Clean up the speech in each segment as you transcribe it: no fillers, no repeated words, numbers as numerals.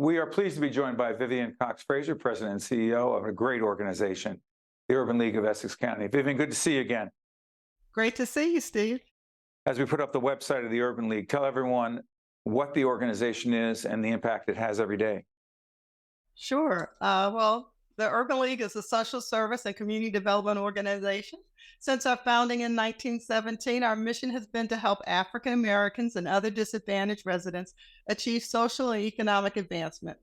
We are pleased to be joined by Vivian Cox Fraser, President and CEO of a great organization, the Urban League of Essex County. Vivian, good to see you again. Great to see you, Steve. As we put up the website of the Urban League, tell everyone what the organization is and the impact it has every day. Sure. The Urban League is a social service and community development organization. Since our founding in 1917, our mission has been to help African Americans and other disadvantaged residents achieve social and economic advancement.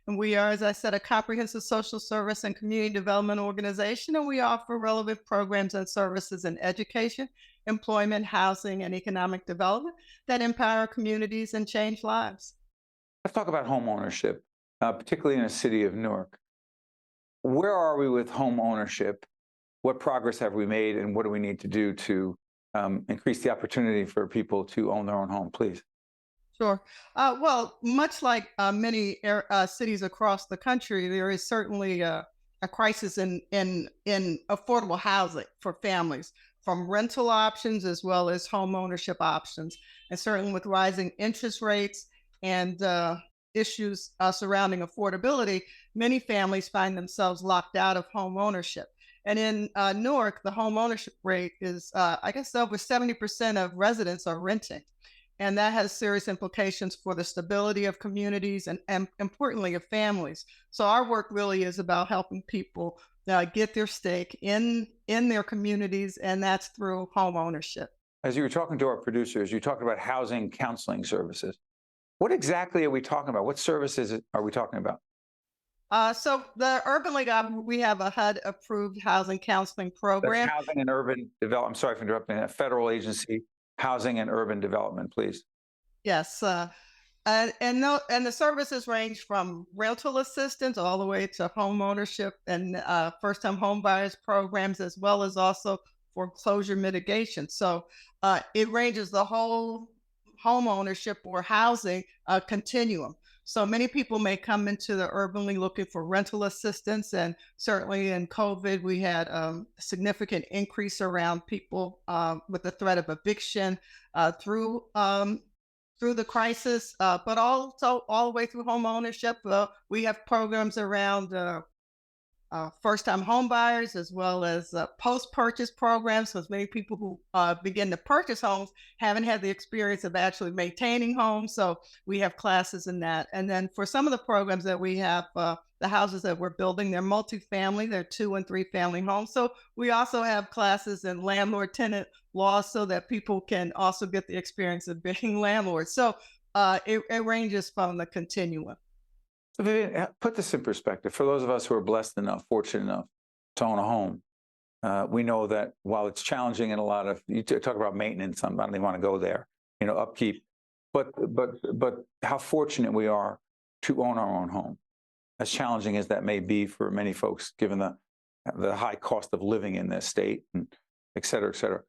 And we are, as I said, a comprehensive social service and community development organization, and we offer relevant programs and services in education, employment, housing, and economic development that empower communities and change lives. Let's talk about home ownership, particularly in the city of Newark. Where are we with home ownership? What progress have we made, and what do we need to do to increase the opportunity for people to own their own home, please? Sure. Much like many cities across the country, there is certainly a crisis in affordable housing for families, from rental options as well as home ownership options. And certainly with rising interest rates and issues surrounding affordability, many families find themselves locked out of home ownership. And in Newark, the home ownership rate is, I guess, over 70% of residents are renting. And that has serious implications for the stability of communities and importantly, of families. So our work really is about helping people get their stake in their communities, and that's through home ownership. As you were talking to our producers, you talked about housing counseling services. What exactly are we talking about? What services are we talking about? So the Urban League, we have a HUD-approved housing counseling That's program. Housing and Urban Development. I'm sorry for interrupting. A federal agency, Housing and Urban Development, please. Yes, and the services range from rental assistance all the way to home ownership and first-time home buyers programs, as well as also foreclosure mitigation. So it ranges the whole home ownership or housing continuum. So many people may come into the Urban League looking for rental assistance, and certainly in COVID, we had a significant increase around people with the threat of eviction through the crisis, but also all the way through home ownership. We have programs around first-time home buyers as well as post-purchase programs, because many people who begin to purchase homes haven't had the experience of actually maintaining homes. So we have classes in that. And then for some of the programs that we have, the houses that we're building, they're multifamily, they're 2 and 3 family homes. So we also have classes in landlord-tenant law so that people can also get the experience of being landlords. So it ranges from the continuum. So Vivian, put this in perspective. For those of us who are blessed enough, fortunate enough to own a home, we know that while it's challenging in a lot of, you talk about maintenance, I don't even want to go there, upkeep, but how fortunate we are to own our own home, as challenging as that may be for many folks, given the high cost of living in this state, and et cetera, et cetera.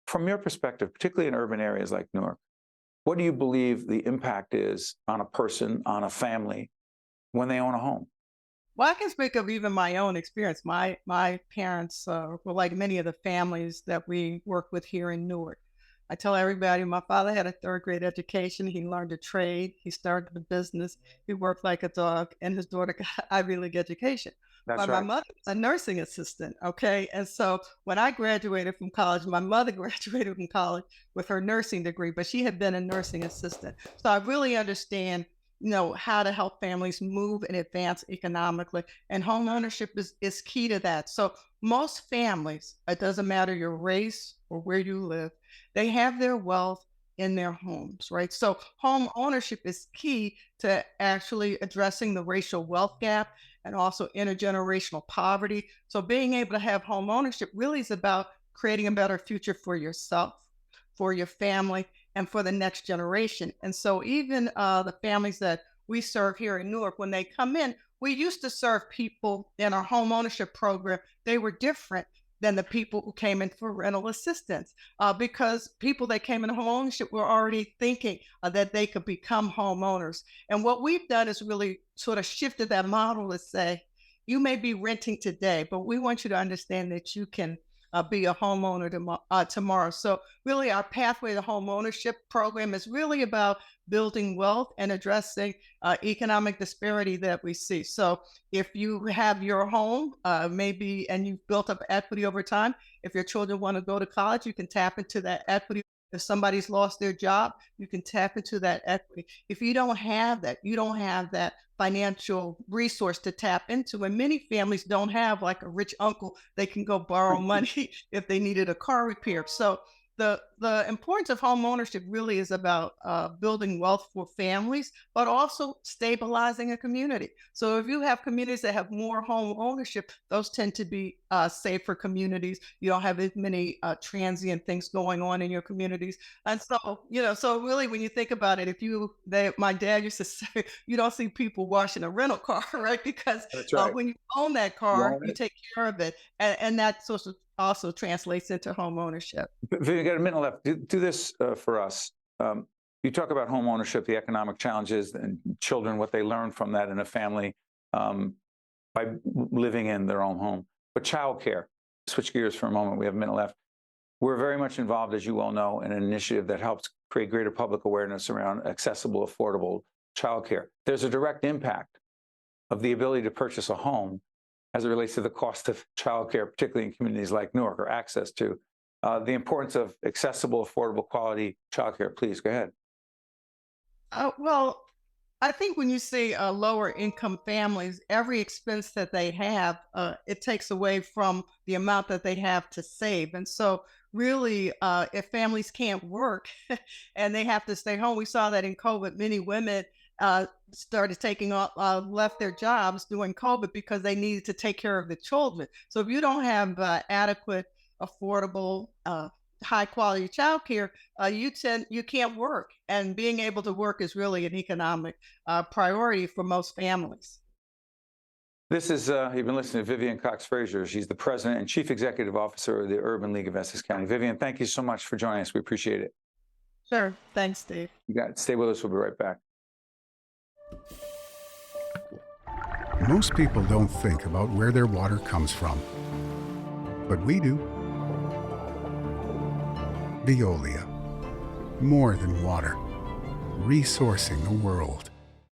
From your perspective, particularly in urban areas like Newark, what do you believe the impact is on a person, on a family, when they own a home? Well, I can speak of even my own experience. My parents were like many of the families that we work with here in Newark. I tell everybody, my father had a third-grade education. He learned a trade. He started a business. He worked like a dog, and his daughter got Ivy League education. That's But my right. mother was a nursing assistant, okay? And so when I graduated from college, my mother graduated from college with her nursing degree, but she had been a nursing assistant. So I really understand, how to help families move and advance economically. And home ownership is key to that. So most families, it doesn't matter your race or where you live, they have their wealth in their homes, right? So home ownership is key to actually addressing the racial wealth gap and also intergenerational poverty. So being able to have home ownership really is about creating a better future for yourself, for your family, and for the next generation. And so even the families that we serve here in Newark, when they come in, we used to serve people in our home ownership program. They were different than the people who came in for rental assistance because people that came in home ownership were already thinking that they could become homeowners. And what we've done is really sort of shifted that model to say, you may be renting today, but we want you to understand that you can be a homeowner tomorrow. So really our Pathway to Homeownership program is really about building wealth and addressing economic disparity that we see. So if you have your home, maybe, and you've built up equity over time, if your children want to go to college, you can tap into that equity. If somebody's lost their job, you can tap into that equity. If you don't have that, you don't have that financial resource to tap into. And many families don't have like a rich uncle they can go borrow money if they needed a car repair. So the importance of home ownership really is about building wealth for families, but also stabilizing a community. So if you have communities that have more home ownership, those tend to be safer communities. You don't have as many transient things going on in your communities. And so, so really when you think about it, my dad used to say, you don't see people washing a rental car, right? Because That's right. when you own that You car, own you it. take care of it. And that sort of also translates into home ownership. Vivian, got a minute left. Do this for us. You talk about home ownership, the economic challenges, and children, what they learn from that in a family by living in their own home. But childcare, switch gears for a moment. We have a minute left. We're very much involved, as you all know, in an initiative that helps create greater public awareness around accessible, affordable childcare. There's a direct impact of the ability to purchase a home as it relates to the cost of childcare, particularly in communities like Newark, or access to the importance of accessible, affordable, quality childcare. Please go ahead. Well, I think when you see lower income families, every expense that they have, it takes away from the amount that they have to save. And so, really, if families can't work and they have to stay home, we saw that in COVID. Many women started taking off, left their jobs during COVID because they needed to take care of the children. So, if you don't have adequate, affordable, high quality childcare, you can't work, and being able to work is really an economic priority for most families. This is, you've been listening to Vivian Cox Fraser. She's the president and chief executive officer of the Urban League of Essex County. Vivian, thank you so much for joining us. We appreciate it. Sure. Thanks, Steve. You got it. Stay with us. We'll be right back. Most people don't think about where their water comes from, but we do. Veolia. More than water. Resourcing the world.